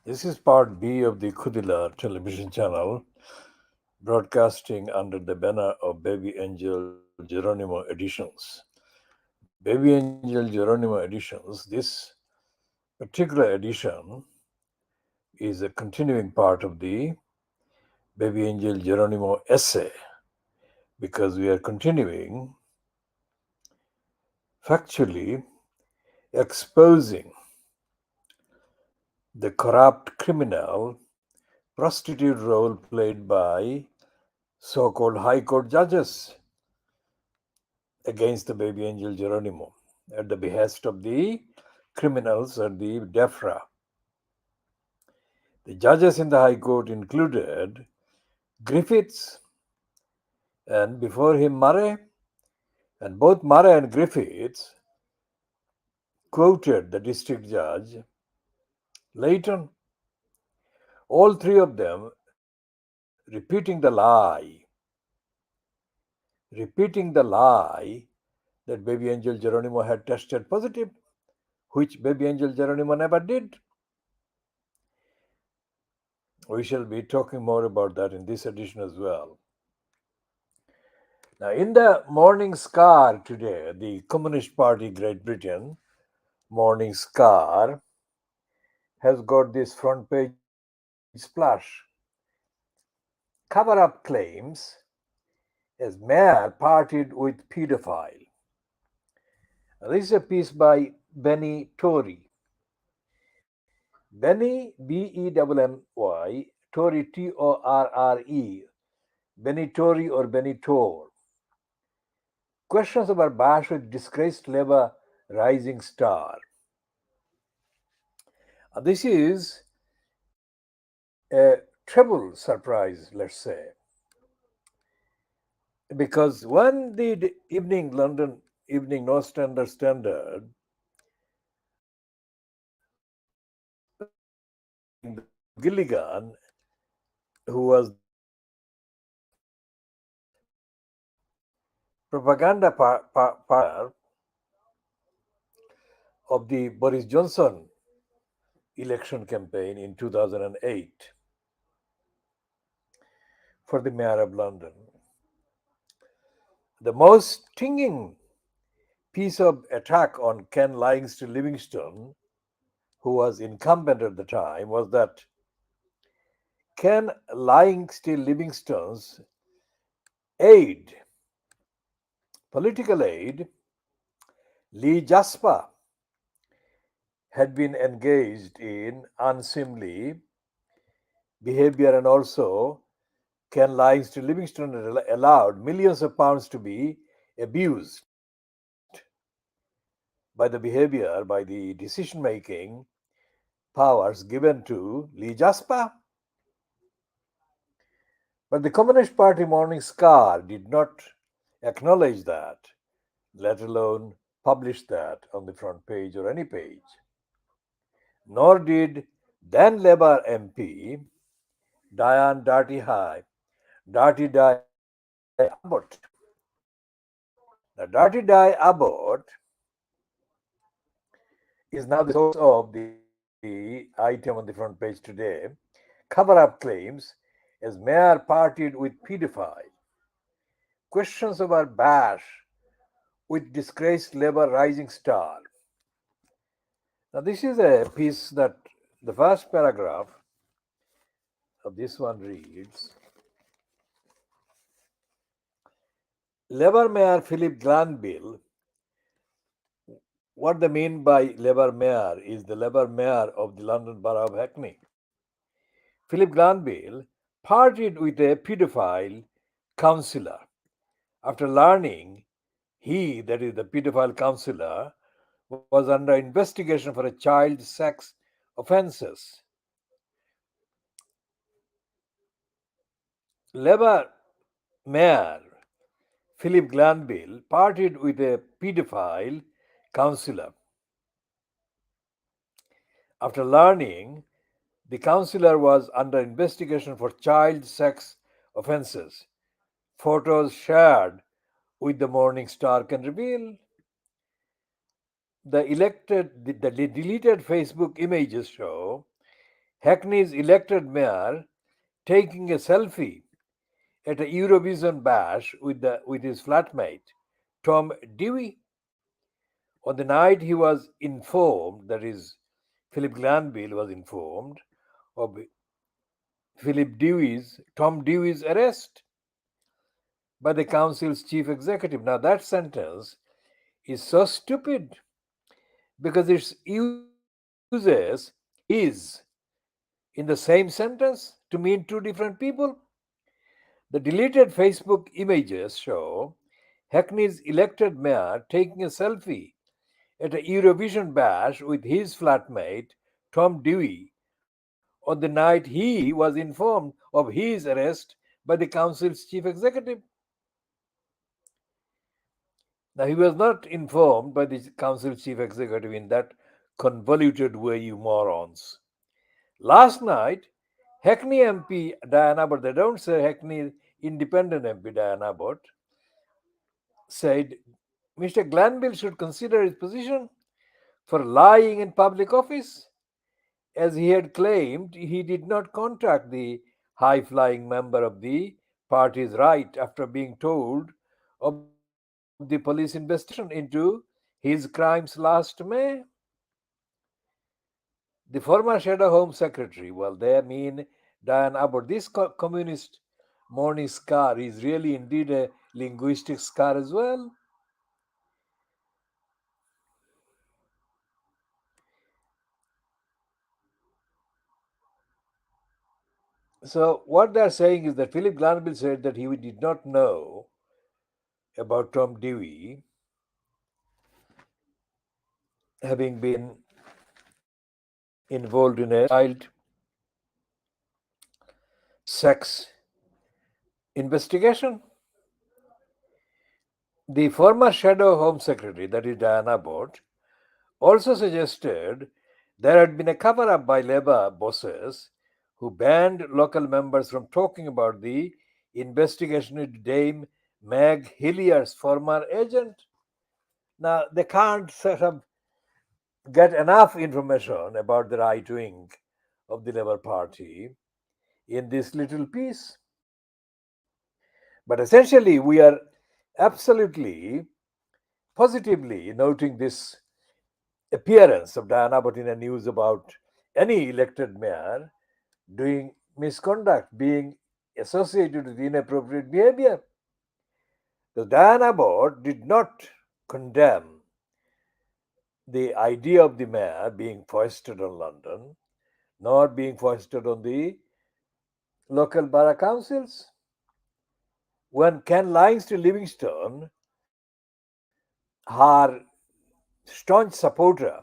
This is part B of the KhoodeelaarTV television channel, broadcasting under the banner of Baby Angel Geronimo Editions. Baby Angel Geronimo Editions, this particular edition is a continuing part of the Baby Angel Geronimo essay, because we are continuing factually exposing the corrupt criminal prostitute role played by so-called high court judges against the baby angel Geronimo at the behest of the criminals at the DEFRA. The judges in the High Court included Griffiths and before him Murray, and both Murray and Griffiths quoted the district judge Leighton, all three of them repeating the lie that baby angel Geronimo had tested positive, which baby angel Geronimo never did. We shall be talking more about that in this edition as well. Now, in the Morning Star today, the Communist Party Great Britain Morning Star has got this front page splash. Cover up claims as mayor partied with pedophile. Now, this is a piece by Benny Torrey. Benny, B-E-M-M-Y, Torrey, T-O-R-R-E, Benny Torrey or Benny Tor. Questions about bash with disgraced Labour rising star. This is a treble surprise, let's say, because when the London Evening No Standard Gilligan, who was propaganda partner of the Boris Johnson election campaign in 2008 for the Mayor of London. The most stinging piece of attack on Ken Livingstone, who was incumbent at the time, was that Ken Livingstone's political aide, Lee Jasper, had been engaged in unseemly behavior, and also Ken Livingstone had allowed millions of pounds to be abused by the decision-making powers given to Lee Jasper. But the Communist Party Morning Star did not acknowledge that, let alone publish that on the front page or any page. Nor did then Labour MP Diane Abbott. Now, Dirty Di Abbott is now the source of the item on the front page today. Cover-up claims as mayor partied with pedophile. Questions about bash with disgraced Labour rising star. Now, this is a piece that the first paragraph of this one reads: Labour Mayor Philip Glanville. What they mean by Labour Mayor is the Labour Mayor of the London Borough of Hackney. Philip Glanville partied with a paedophile councillor after learning he, that is the paedophile councillor, was under investigation for a child sex offences. Labour Mayor Philip Glanville partied with a paedophile councillor after learning the councillor was under investigation for child sex offences. Photos shared with the Morning Star can reveal. The deleted Facebook images show Hackney's elected mayor taking a selfie at a Eurovision bash with his flatmate, Tom Dewey. On the night he was informed, that is, Philip Glanville was informed of Tom Dewey's arrest by the council's chief executive. Now that sentence is so stupid because it uses his in the same sentence to mean two different people. The deleted Facebook images show Hackney's elected mayor taking a selfie at a Eurovision bash with his flatmate, Tom Dewey, on the night he was informed of his arrest by the council's chief executive. Now, he was not informed by the council's chief executive in that convoluted way, you morons. Last night, Hackney MP Diane Abbott, they don't say Hackney Independent MP Diane Abbott, said Mr. Glanville should consider his position for lying in public office, as he had claimed he did not contact the high flying member of the party's right after being told of the police investigation into his crimes last May. The former Shadow Home Secretary, well, they mean Diane Abbott. This communist morning scar is really indeed a linguistic scar as well. So, what they're saying is that Philip Glanville said that he did not know about Tom Dewey having been involved in a child sex investigation. The former Shadow Home Secretary, that is Diane Abbott, also suggested there had been a cover up by Labour bosses who banned local members from talking about the investigation into Dame Meg Hillier's former agent. Now, they can't sort of get enough information about the right wing of the Labour Party in this little piece. But essentially, we are absolutely positively noting this appearance of Diana Abbott in a news about any elected mayor doing misconduct, being associated with inappropriate behavior. Because Diana Abbott did not condemn the idea of the mayor being foisted on London, nor being foisted on the local borough councils. When Ken Livingston Livingstone, her staunch supporter,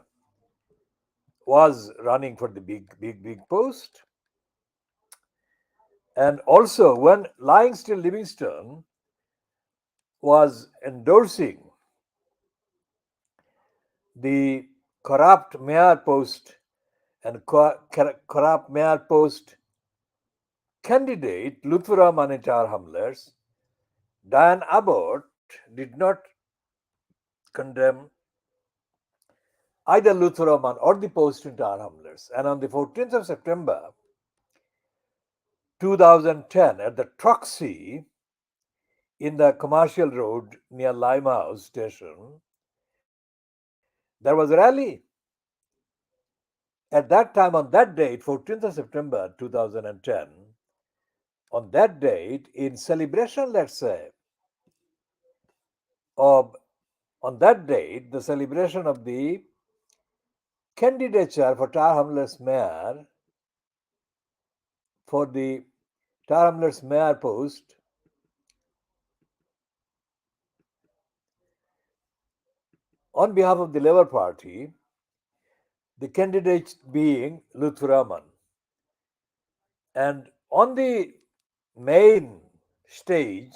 was running for the big post, and also when Livingston Livingstone was endorsing the corrupt mayor post and corrupt mayor post candidate Lutfur Rahman in Tower Hamlets, Diane Abbott did not condemn either Lutfur Rahman or the post in Tower Hamlets. And on the 14th of September 2010, at the Troxy in the Commercial Road near Limehouse Station, there was a rally. At that time, on that date, 14th of September 2010, on that date, in celebration, let's say, of on that date, the celebration of the candidature for Tower Hamlets mayor for the Tower Hamlets mayor post on behalf of the Labour Party, the candidate being Lutfur Rahman. And on the main stage,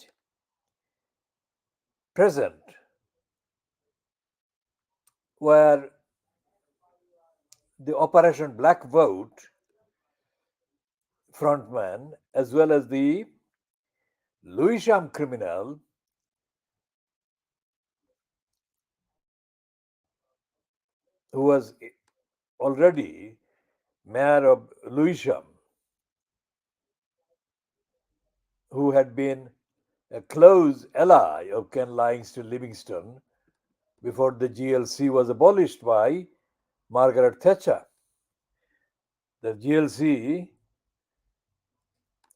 present were the Operation Black Vote frontman as well as the Lewisham criminal who was already mayor of Lewisham, who had been a close ally of Ken Livingstone Livingston before the GLC was abolished by Margaret Thatcher. The GLC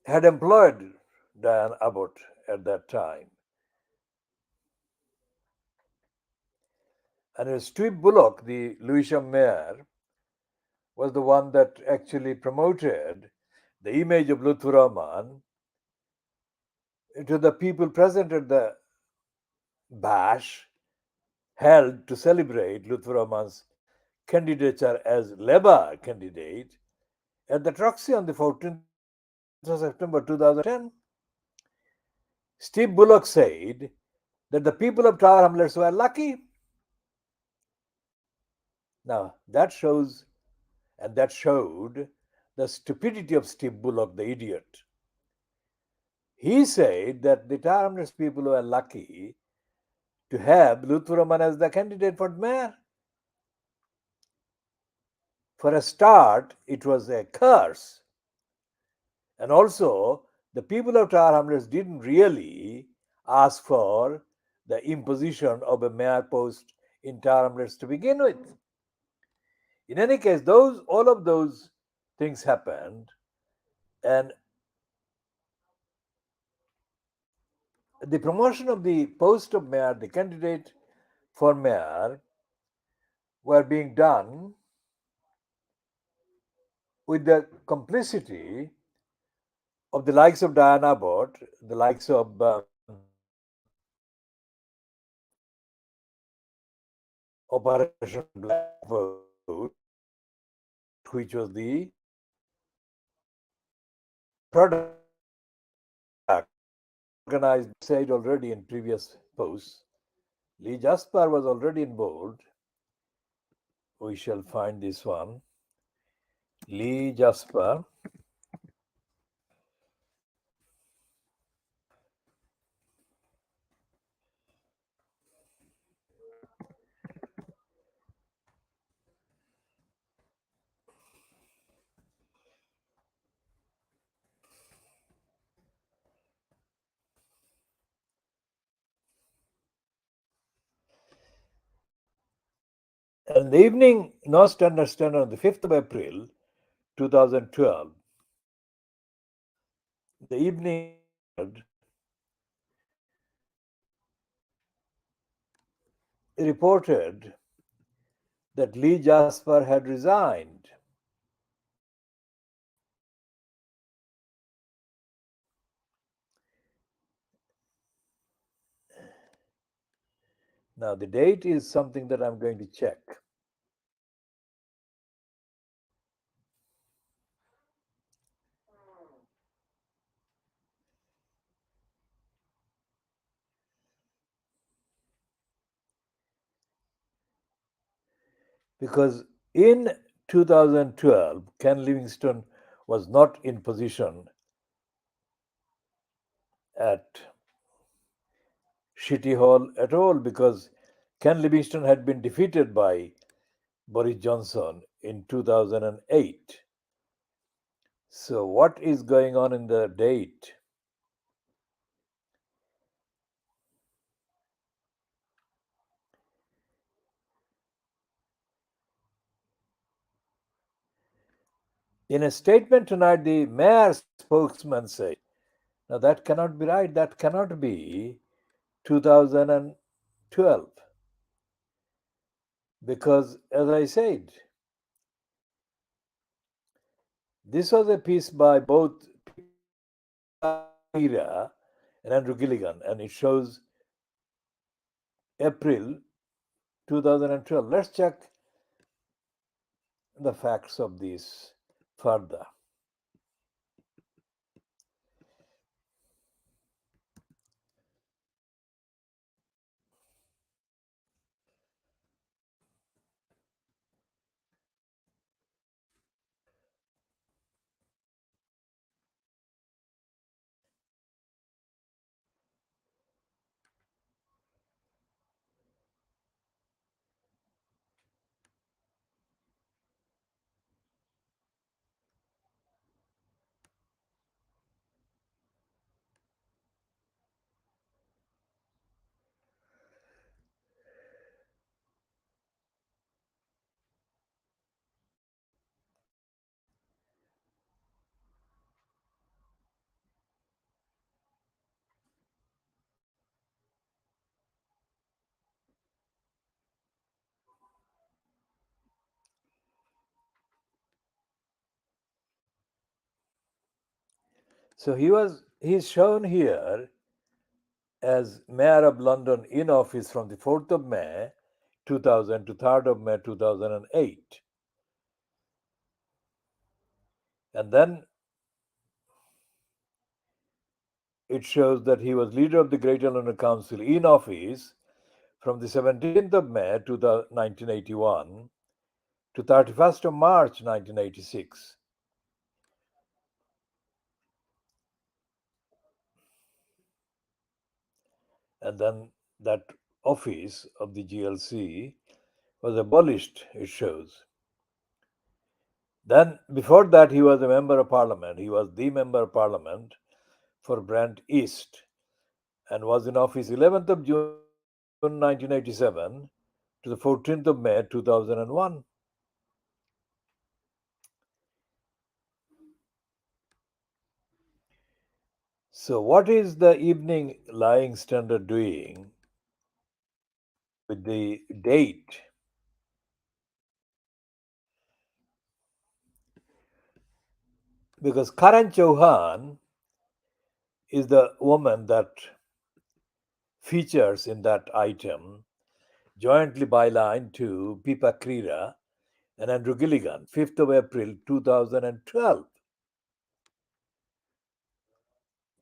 had employed Diane Abbott at that time. And Steve Bullock, the Lewisham mayor, was the one that actually promoted the image of Lutfur Rahman to the people present at the bash held to celebrate Lutfur Rahman's candidature as Labour candidate at the Troxy on the 14th of September 2010. Steve Bullock said that the people of Tower Hamlets were lucky. Now, that shows and that showed the stupidity of Steve Bullock, the idiot. He said that the Tower Hamlets people were lucky to have Lutfur Rahman as the candidate for mayor. For a start, it was a curse. And also, the people of Tower Hamlets didn't really ask for the imposition of a mayor post in Tower Hamlets to begin with. In any case, all of those things happened, and the promotion of the post of mayor, the candidate for mayor, were being done with the complicity of the likes of Diane Abbott, the likes of Operation Black Vote, which was the product organized, said already in previous posts. Lee Jasper was already involved. We shall find this one. Lee Jasper. And the evening, no standard on the 5th of April 2012, the evening reported that Lee Jasper had resigned. Now, the date is something that I'm going to check. Because in 2012, Ken Livingstone was not in position at City Hall at all, because Ken Livingstone had been defeated by Boris Johnson in 2008. So, what is going on in the date? In a statement tonight, the mayor's spokesman said, now that cannot be right, that cannot be 2012. Because, as I said, this was a piece by both Peter and Andrew Gilligan, and it shows April 2012. Let's check the facts of this further. So he's shown here as Mayor of London in office from the 4th of May 2000 to 3rd of May 2008. And then it shows that he was leader of the Greater London Council in office from the 17th of May 1981 to 31st of March 1986. And then that office of the GLC was abolished, it shows. Then, before that, he was a member of parliament. He was the member of parliament for Brent East and was in office 11th of June 1987 to the 14th of May 2001. So, what is the evening lying standard doing with the date? Because Karan Chauhan is the woman that features in that item, jointly byline to Pipa Krira and Andrew Gilligan, 5th of April 2012.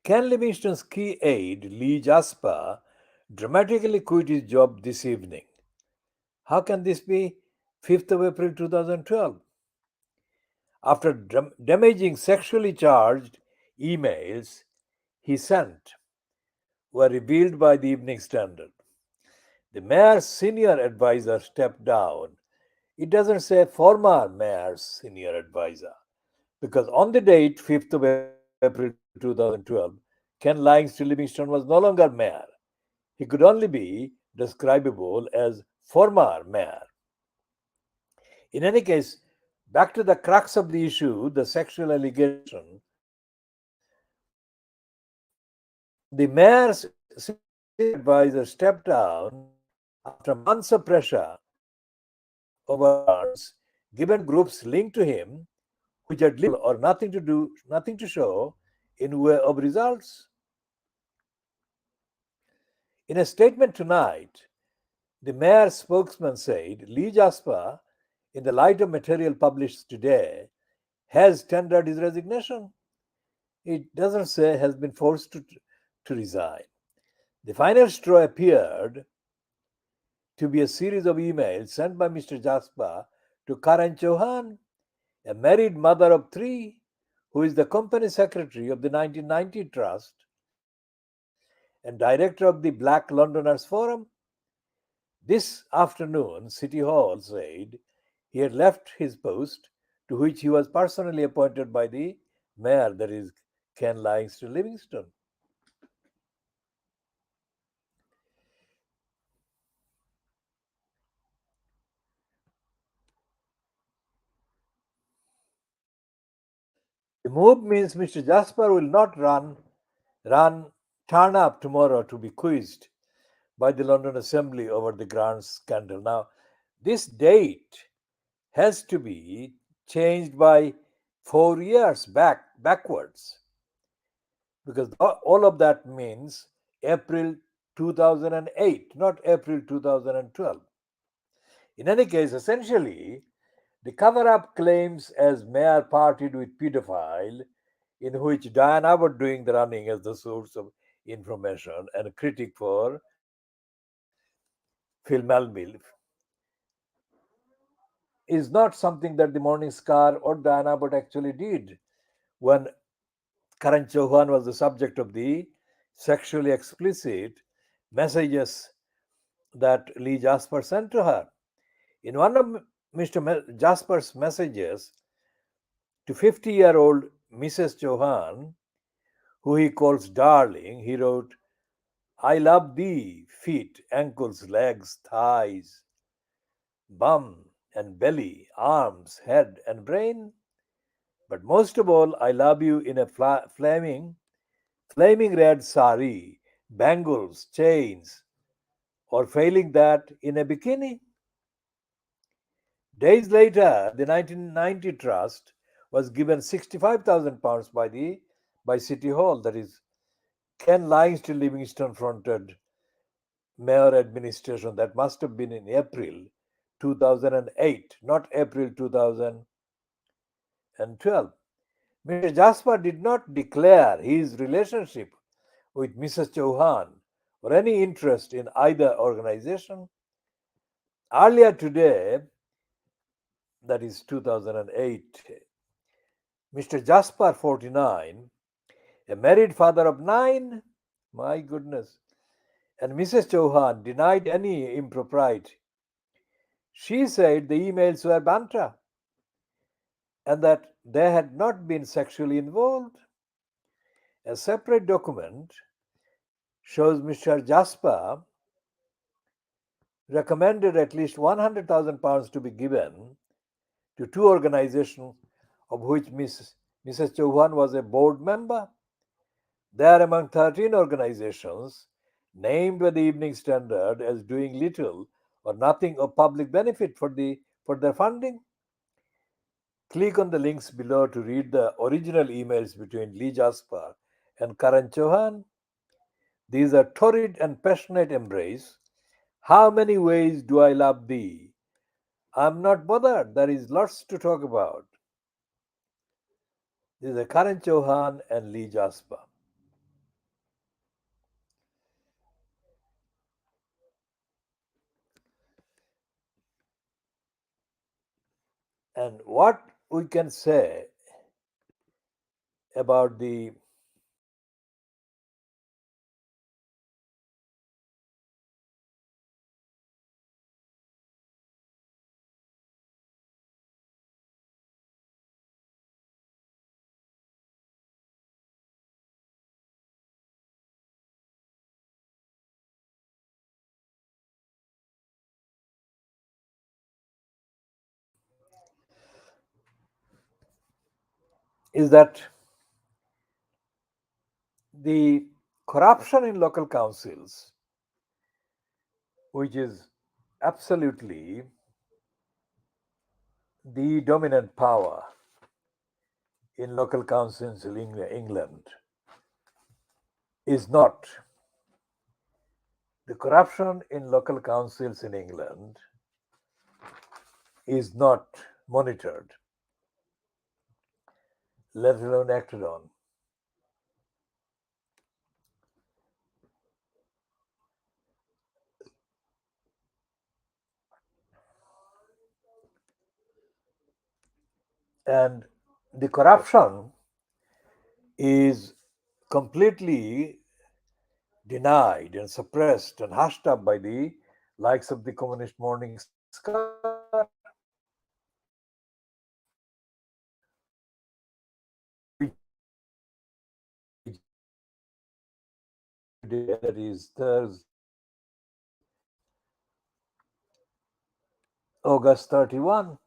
Ken Livingstone's key aide, Lee Jasper, dramatically quit his job this evening. How can this be 5th of April 2012? After damaging sexually charged emails he sent were revealed by the Evening Standard. The mayor's senior advisor stepped down. It doesn't say former mayor's senior advisor, because on the date 5th of April 2012, Ken Livingstone Livingstone was no longer mayor. He could only be describable as former mayor. In any case, back to the crux of the issue, the sexual allegation. The mayor's senior advisor stepped down after months of pressure over funds given to groups linked to him, which had little or nothing to show in way of results. In a statement tonight, the mayor's spokesman said Lee Jasper, in the light of material published today, has tendered his resignation. It doesn't say has been forced to resign. The final straw appeared to be a series of emails sent by Mr. Jasper to Karan Chauhan, a married mother of three, who is the company secretary of the 1990 Trust and director of the Black Londoners Forum. This afternoon, City Hall said he had left his post, to which he was personally appointed by the mayor, that is, Ken Livingstone Livingstone. The move means Mr. Jasper will not turn up tomorrow to be quizzed by the London Assembly over the grants scandal. Now, this date has to be changed by 4 years backwards, because all of that means April 2008, not April 2012. In any case, essentially, the cover up claims as mayor partied with pedophile, in which Diane Abbott doing the running as the source of information and a critic for Phil Melville, is not something that the Morning Star or Diane Abbott actually did when Karan Chauhan was the subject of the sexually explicit messages that Lee Jasper sent to her. In one of Mr. Jasper's messages to 50-year-old Mrs. Chauhan, who he calls darling, he wrote, I love thee, feet, ankles, legs, thighs, bum and belly, arms, head, and brain. But most of all, I love you in a flaming red sari, bangles, chains, or failing that, in a bikini. Days later, the 1990 trust was given £65,000 by the by City Hall, that is Ken Lyons to Livingston fronted mayor administration. That must have been in April 2008, not April 2012. Mr. Jasper did not declare his relationship with Mrs. Chauhan or any interest in either organization. Earlier today, that is 2008, Mr. Jasper, 49, a married father of 9, my goodness, and Mrs. Chauhan denied any impropriety. She said the emails were banter and that they had not been sexually involved. A separate document shows Mr. Jasper recommended at least £100,000 to be given to two organizations of which Mrs. Chauhan was a board member. They are among 13 organizations named by the Evening Standard as doing little or nothing of public benefit for their funding. Click on the links below to read the original emails between Lee Jasper and Karan Chauhan. These are torrid and passionate embrace. How many ways do I love thee? I'm not bothered. There is lots to talk about. These are Karan Chauhan and Lee Jasper. And what we can say about the is that the corruption in local councils, which is absolutely the dominant power in local councils in England, is not. The corruption in local councils in England is not monitored, let alone acted on. And the corruption is completely denied and suppressed and hushed up by the likes of the Communist Morning Star, that is Thursday, August 31.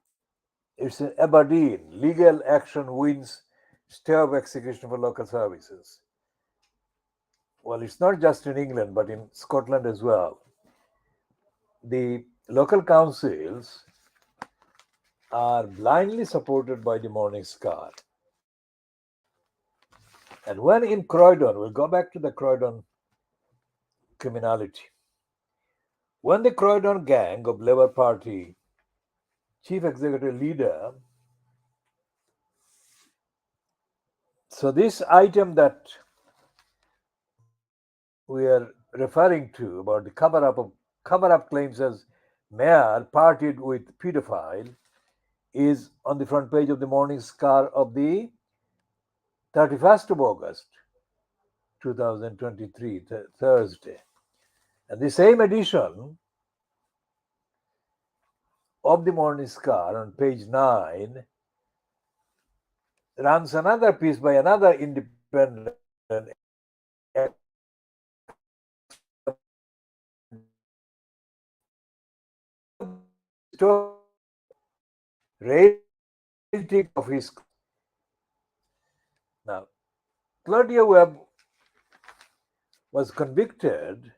It's in Aberdeen. Legal action wins stay of execution for local services. Well, it's not just in England, but in Scotland as well. The local councils are blindly supported by the Morning Star. And when in Croydon, we'll go back to the Croydon criminality. When the Croydon gang of Labour Party chief executive leader, so this item that we are referring to about the cover-up claims as mayor partied with pedophile is on the front page of the Morning Star of the 31st of August 2023, Thursday. And the same edition of the Morning Star on page 9 runs another piece by another independent rating of his. Now, Claudia Webb was convicted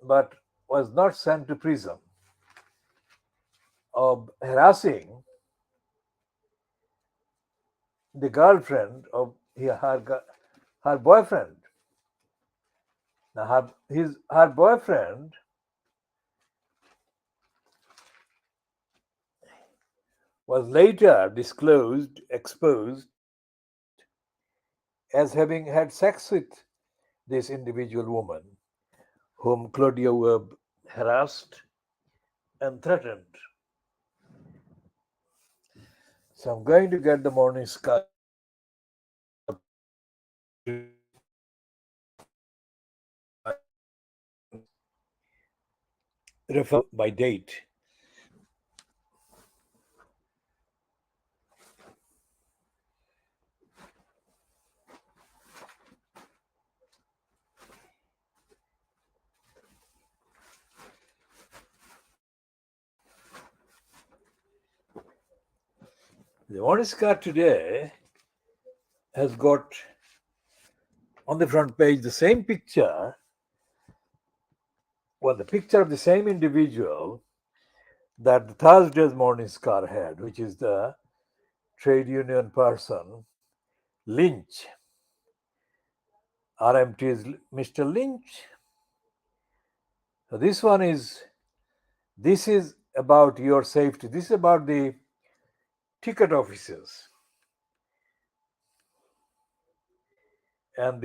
but was not sent to prison of harassing the girlfriend of her boyfriend. Now her boyfriend was later exposed as having had sex with this individual woman, whom Claudia Webb harassed and threatened. So I'm going to get the Morning Star refer by date. The Morning Star today has got on the front page the same picture, well, the picture of the same individual that the Thursday's Morning Star had, which is the trade union person, Lynch. RMT is Mr. Lynch. So this is about your safety. This is about the ticket offices. And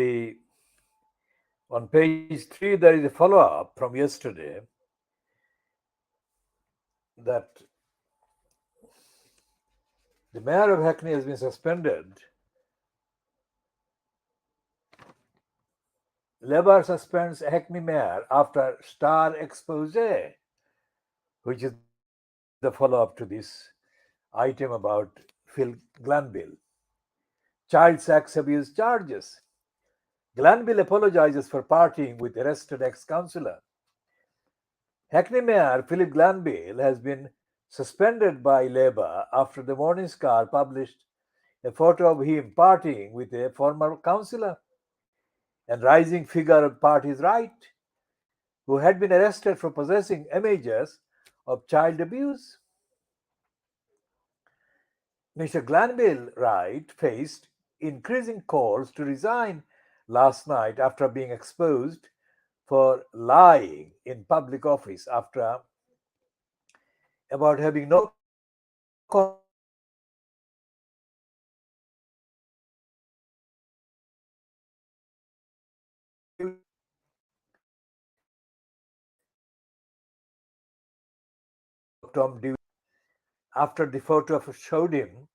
on page 3, there is a follow-up from yesterday that the mayor of Hackney has been suspended. Labour suspends Hackney mayor after star expose, which is the follow-up to this item about Phil Glanville. Child sex abuse charges. Glanville apologizes for partying with arrested ex-councillor. Hackney Mayor Philip Glanville has been suspended by Labour after the Morning Star published a photo of him partying with a former councillor and rising figure of party's right, who had been arrested for possessing images of child abuse. Mr. Glanville Wright faced increasing calls to resign last night after being exposed for lying in public office after about having no Tom Dewey after the photo showed him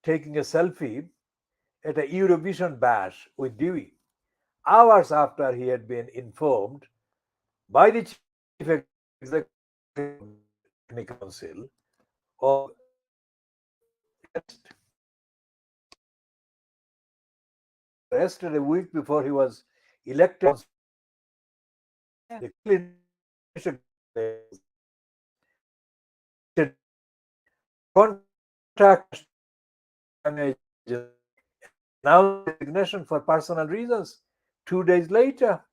taking a selfie at a Eurovision bash with Dewey, hours after he had been informed by the chief executive of the council of arrested a week before he was elected. The contact announced resignation for personal reasons 2 days later.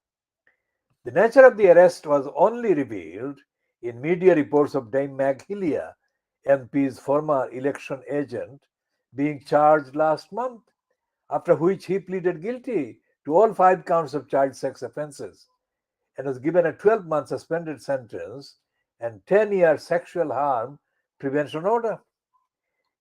The nature of the arrest was only revealed in media reports of Dame Meg Hillier, MP's former election agent, being charged last month, after which he pleaded guilty to all 5 counts of child sex offences and was given a 12-month suspended sentence and 10-year sexual harm prevention order.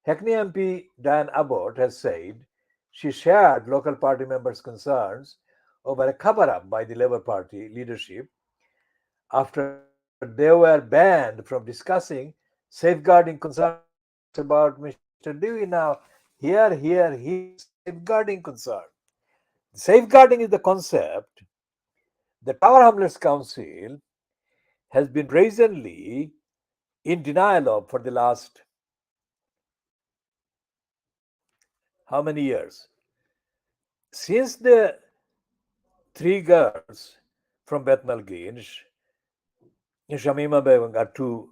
Hackney MP Diane Abbott has said she shared local party members' concerns over a cover-up by the Labour Party leadership after they were banned from discussing safeguarding concerns about Mr. Dewey. Now, here, safeguarding concern. Safeguarding is the concept the Tower Hamlets Council has been brazenly in denial of for the last how many years? Since the 3 girls from Bethnal Green, Shamima Begum, our 2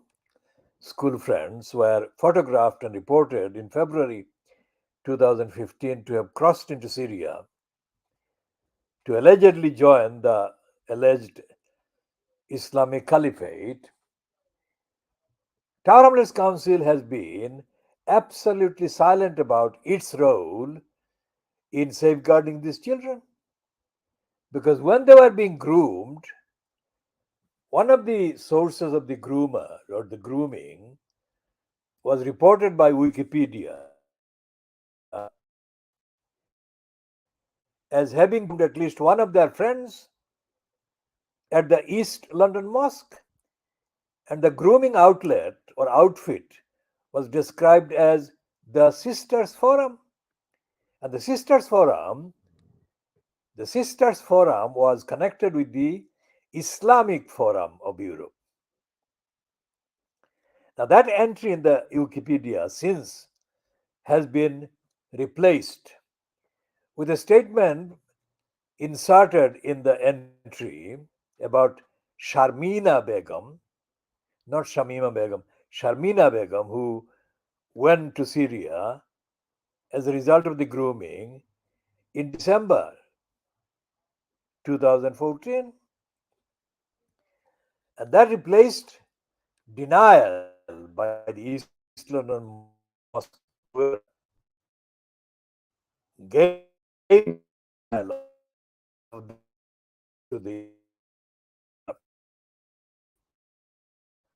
school friends, were photographed and reported in February 2015 to have crossed into Syria to allegedly join the alleged Islamic Caliphate. Tower Hamlets Council has been absolutely silent about its role in safeguarding these children. Because when they were being groomed, one of the sources of the groomer or the grooming was reported by Wikipedia as having groomed at least one of their friends at the East London Mosque. And the grooming outlet or outfit was described as the Sisters Forum. And the Sisters Forum was connected with the Islamic Forum of Europe. Now, that entry in the Wikipedia since has been replaced with a statement inserted in the entry about Sharmina Begum, not Shamima Begum, Sharmina Begum, who went to Syria as a result of the grooming in December 2014. And that replaced denial by the East London Mosque, gave to the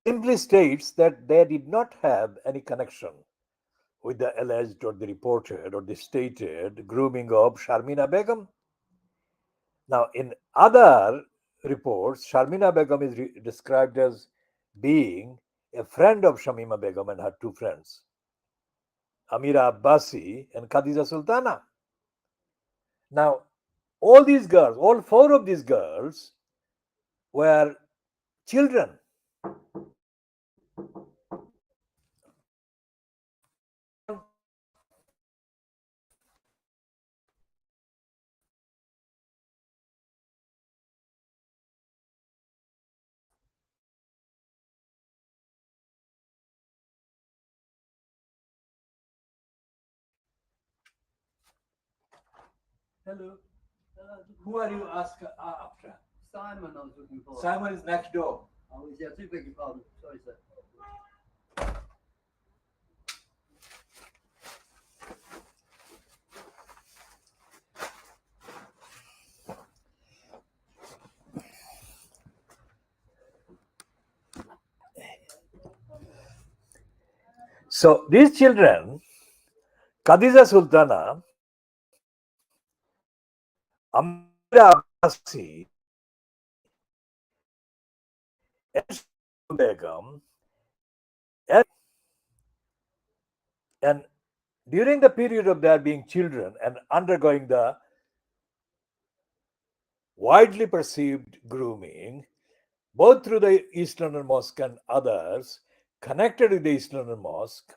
simply states that they did not have any connection with the alleged or the reported or the stated grooming of Sharmina Begum. Now, in other reports, Sharmina Begum is described as being a friend of Shamima Begum and her two friends, Amira Abbasi and Khadija Sultana. Now, all these girls, all four of these girls were children. Hello. Who are you after? Simon, I was looking for. Simon is next door. Oh, yeah, I do beg your pardon. Sorry, sir. So these children, Khadija Sultana, Amira Abbasi, and Begum, and during the period of their being children and undergoing the widely perceived grooming, both through the East London Mosque and others connected with the East London Mosque,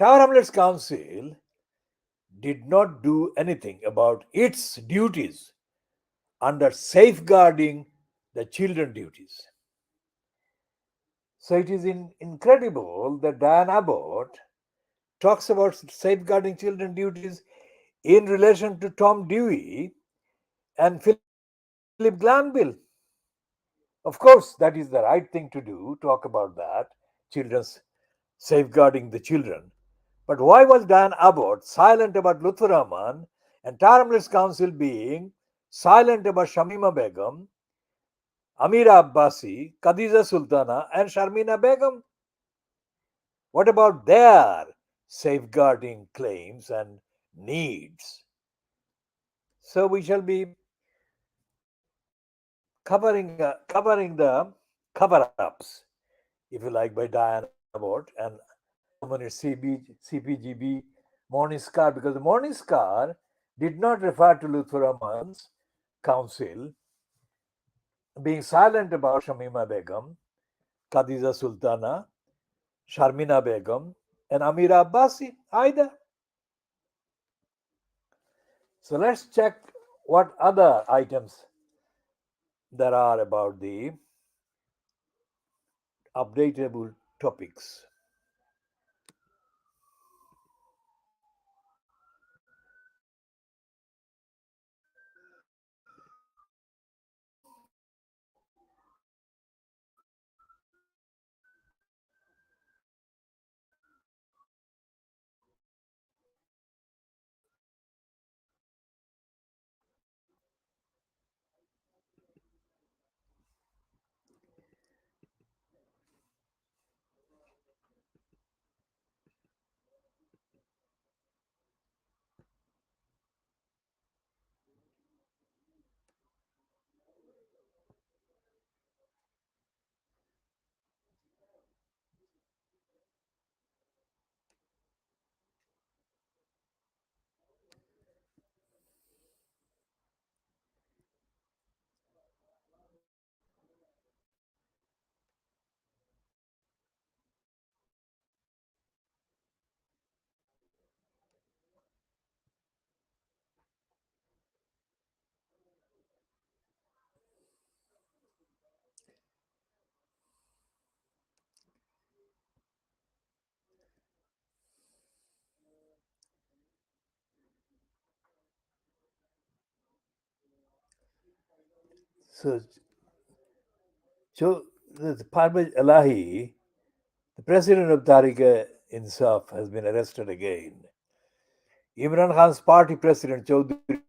Tower Hamlets Council did not do anything about its duties under safeguarding the children duties. So it is incredible that Diane Abbott talks about safeguarding children duties in relation to Tom Dewey and Philip Glanville. Of course, that is the right thing to do, talk about that, children's safeguarding the children. But why was Diane Abbott silent about Lutfur Rahman and Taramlis Council being silent about Shamima Begum, Amira Abbasi, Khadija Sultana, and Sharmina Begum? What about their safeguarding claims and needs? So we shall be covering the cover-ups, if you like, by Diane Abbott and CPGB Morning Star, because the Morning Star did not refer to Lutfur Rahman's council being silent about Shamima Begum, Khadija Sultana, Sharmina Begum, and Amira Abbasi either. So let's check what other items there are about the updatable topics. So, Parvez Elahi, the president of Tariq Insaf, has been arrested again. Imran Khan's party president, Chaudhry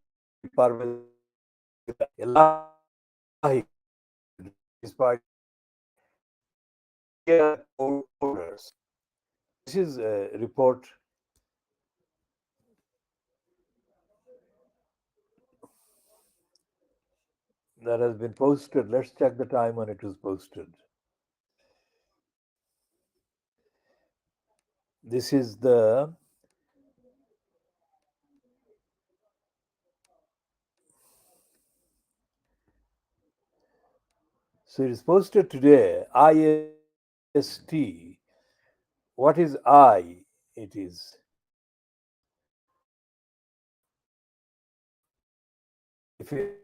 Parvez Elahi, his party orders. This is a report that has been posted. Let's check the time when it was posted. This is the so it is posted today. IST. What is I? It is if it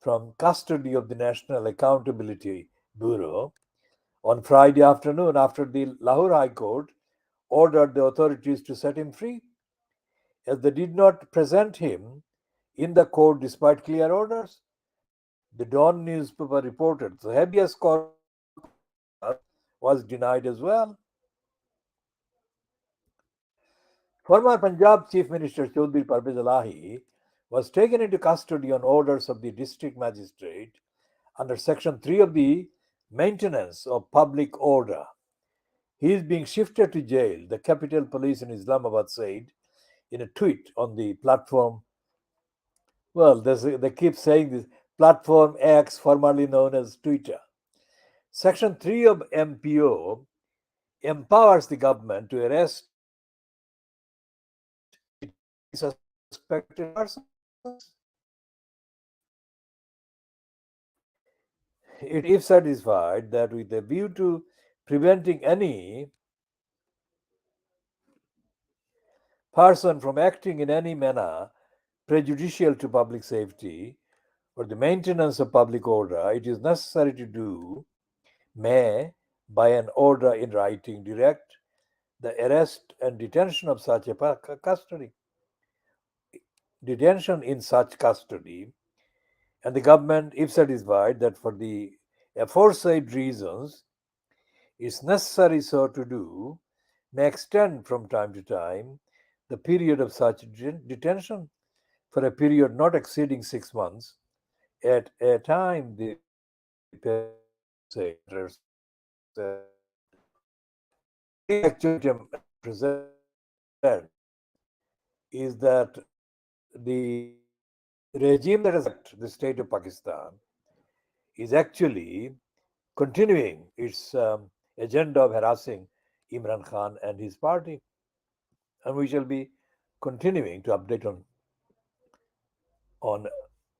from custody of the National Accountability Bureau on Friday afternoon after the Lahore High Court ordered the authorities to set him free, as they did not present him in the court despite clear orders. The Dawn newspaper reported the habeas corpus was denied as well. Former Punjab Chief Minister Chaudhry Parvez Elahi was taken into custody on orders of the district magistrate under Section 3 of the Maintenance of Public Order. He is being shifted to jail, the Capital Police in Islamabad said in a tweet on the platform. Well, they keep saying this platform X, formerly known as Twitter. Section 3 of MPO empowers the government to arrest suspected persons. If satisfied that with a view to preventing any person from acting in any manner prejudicial to public safety or the maintenance of public order, it is necessary to do, may, by an order in writing, direct the arrest and detention of such a custody. Detention in such custody, and the government, if satisfied that for the aforesaid reasons is necessary so to do, may extend from time to time the period of such detention for a period not exceeding 6 months at a time, the said. Actually present is that the regime that has the state of Pakistan is actually continuing its agenda of harassing Imran Khan and his party. And we shall be continuing to update on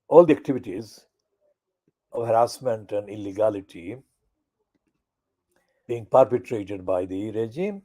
all the activities of harassment and illegality being perpetrated by the regime.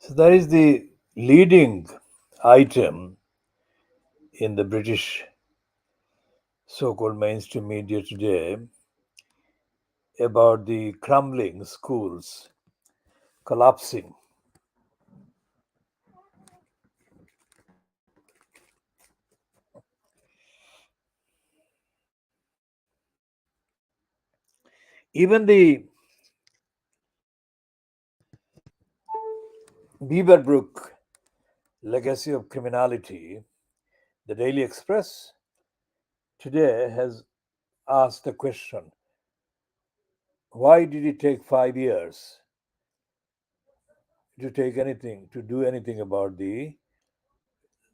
So that is the leading item in the British so-called mainstream media today about the crumbling schools collapsing. Even the Beaverbrook legacy of criminality, the Daily Express today has asked the question, why did it take 5 years to do anything about the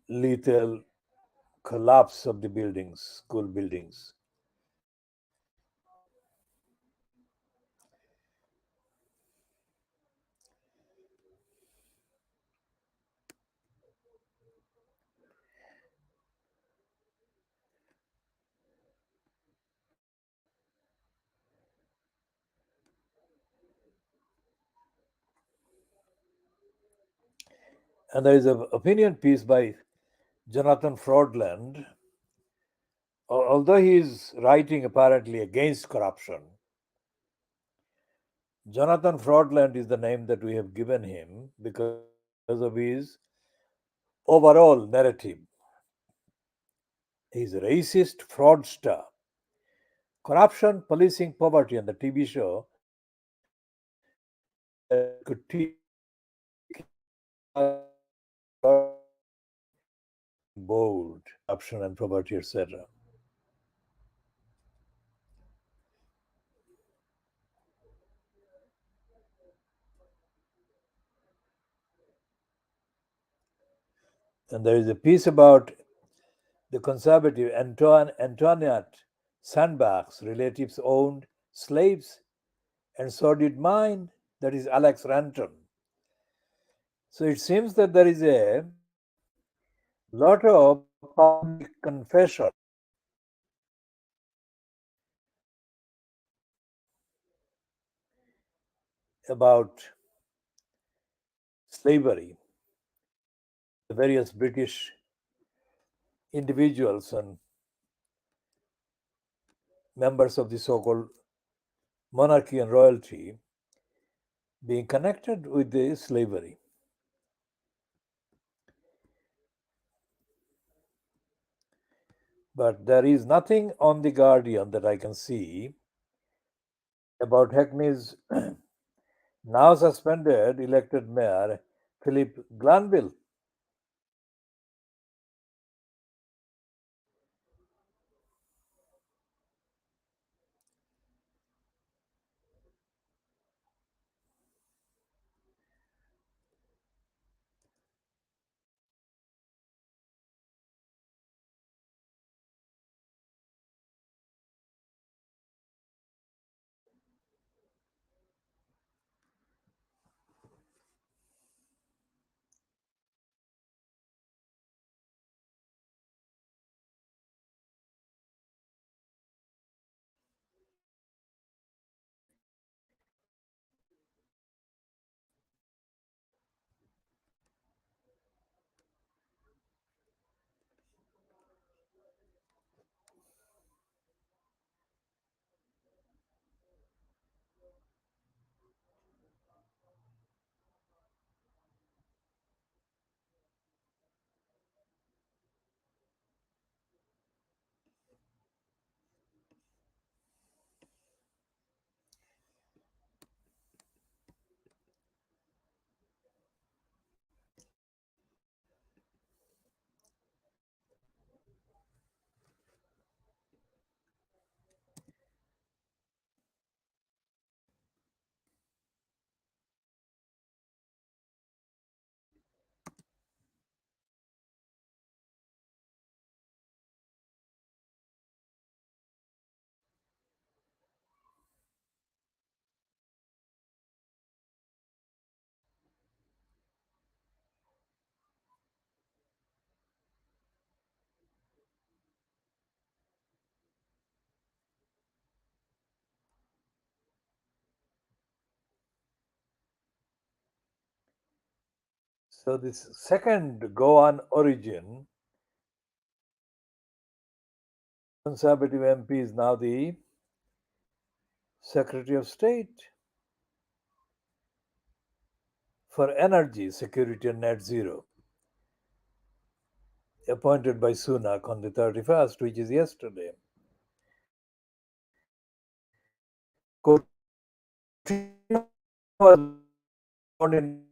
lethal collapse of the buildings, school buildings? And there is an opinion piece by Jonathan Fraudland. Although he is writing apparently against corruption, Jonathan Fraudland is the name that we have given him because of his overall narrative. He's a racist fraudster. Corruption, policing, poverty, and the TV show that could teach bold corruption and poverty, etc. And there is a piece about the conservative Antoinette Sandbach's relatives owned slaves, and so did mine. That is Alex Ranton. So it seems that there is a lot of public confession about slavery by the various British individuals and members of the so-called monarchy and royalty being connected with the slavery. But there is nothing on the Guardian that I can see about Hackney's now suspended elected mayor Philip Glanville. So this second Goan origin, Conservative MP is now the Secretary of State for Energy, Security and Net Zero, appointed by Sunak on the 31st, which is yesterday. Coutinho was born in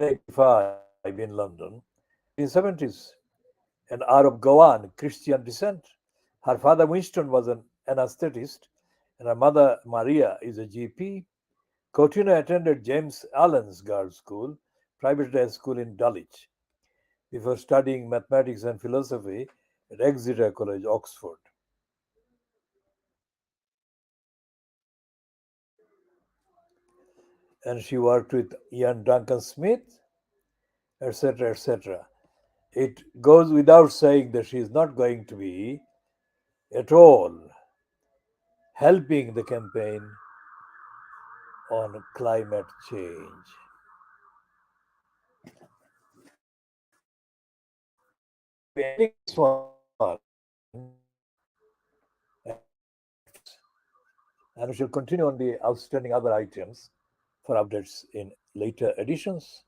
1985 in London, 1970s, and are of Goan Christian descent. Her father Winston was an anesthetist, and her mother Maria is a GP. Coutinho attended James Allen's Girls' School, private day school in Dulwich, before studying mathematics and philosophy at Exeter College, Oxford. And she worked with Ian Duncan Smith, etc., etc. It goes without saying that she is not going to be at all helping the campaign on climate change. Ending this one, and we shall continue on the outstanding other items for updates in later editions.